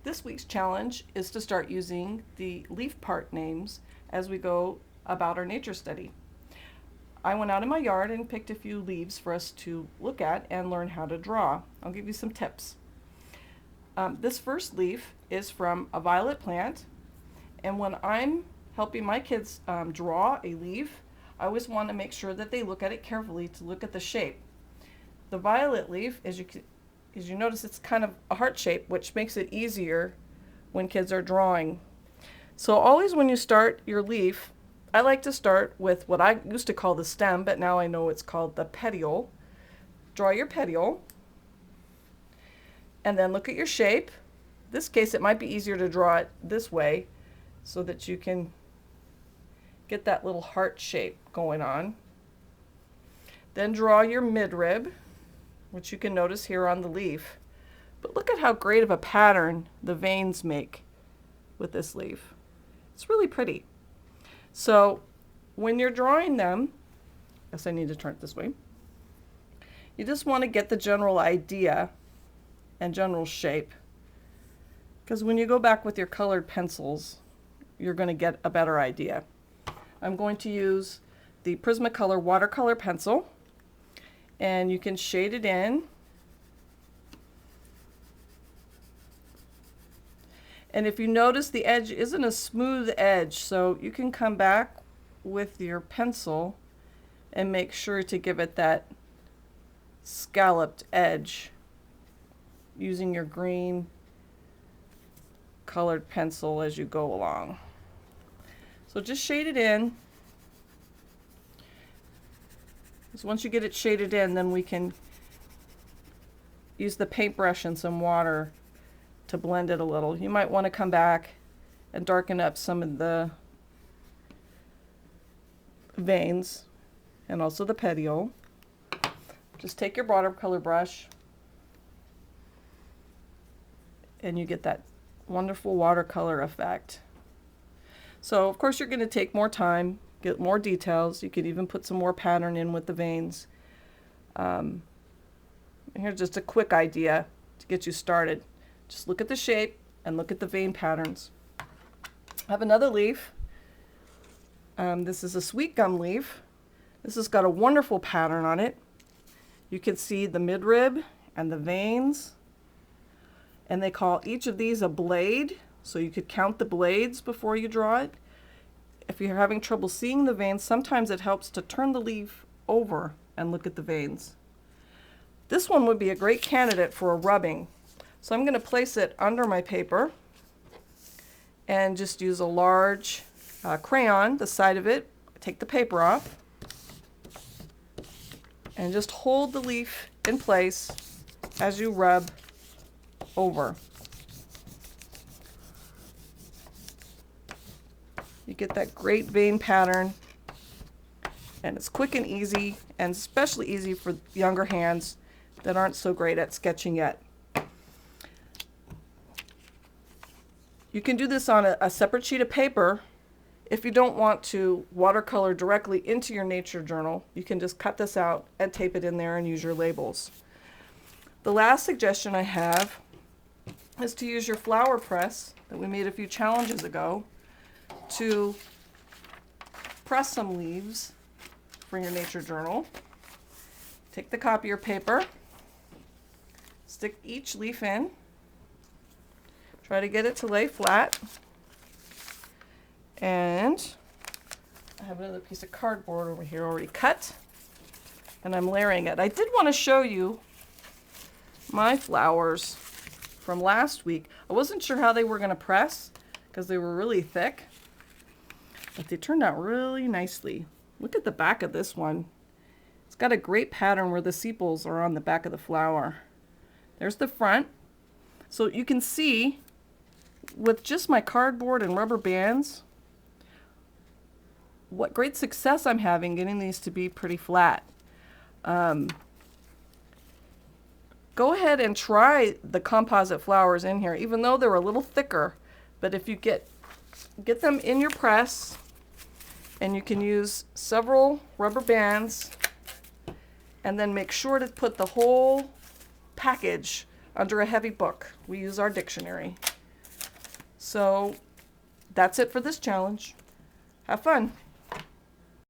This week's challenge is to start using the leaf part names as we go about our nature study. I went out in my yard and picked a few leaves for us to look at and learn how to draw. I'll give you some tips. This first leaf is from a violet plant, and when I'm helping my kids draw a leaf, I always want to make sure that they look at it carefully to look at the shape. The violet leaf, as you notice, it's kind of a heart shape, which makes it easier when kids are drawing. So always when you start your leaf, I like to start with what I used to call the stem, but now I know it's called the petiole. Draw your petiole, and then look at your shape. In this case, it might be easier to draw it this way so that you can get that little heart shape going on. Then draw your midrib, which you can notice here on the leaf. But look at how great of a pattern the veins make with this leaf. It's really pretty. So when you're drawing them, yes, I need to turn it this way. You just want to get the general idea and general shape, because when you go back with your colored pencils, you're going to get a better idea. I'm going to use the Prismacolor watercolor pencil, and you can shade it in. And if you notice, the edge isn't a smooth edge, so you can come back with your pencil and make sure to give it that scalloped edge using your green colored pencil as you go along. So just shade it in. So once you get it shaded in, then we can use the paintbrush and some water to blend it a little. You might want to come back and darken up some of the veins and also the petiole. Just take your watercolor brush and you get that wonderful watercolor effect. So of course you're going to take more time, get more details. You could even put some more pattern in with the veins. Here's just a quick idea to get you started. Just look at the shape and look at the vein patterns. I have another leaf. This is a sweet gum leaf. This has got a wonderful pattern on it. You can see the midrib and the veins, and they call each of these a blade, so you could count the blades before you draw it. If you're having trouble seeing the veins, sometimes it helps to turn the leaf over and look at the veins. This one would be a great candidate for a rubbing. So I'm going to place it under my paper and just use a large crayon, the side of it, take the paper off, and just hold the leaf in place as you rub over. You get that great vein pattern, and it's quick and easy, and especially easy for younger hands that aren't so great at sketching yet. You can do this on a separate sheet of paper. If you don't want to watercolor directly into your nature journal, you can just cut this out and tape it in there and use your labels. The last suggestion I have is to use your flower press that we made a few challenges ago to press some leaves for your nature journal. Take the copier paper, stick each leaf in, try to get it to lay flat, and I have another piece of cardboard over here already cut, and I'm layering it. I did want to show you my flowers from last week. I wasn't sure how they were going to press because they were really thick, but they turned out really nicely. Look at the back of this one. It's got a great pattern where the sepals are on the back of the flower. There's the front. So you can see with just my cardboard and rubber bands what great success I'm having getting these to be pretty flat. Go ahead and try the composite flowers in here, even though they're a little thicker. But if you get them in your press, and you can use several rubber bands, and then make sure to put the whole package under a heavy book. We use our dictionary. So that's it for this challenge. Have fun.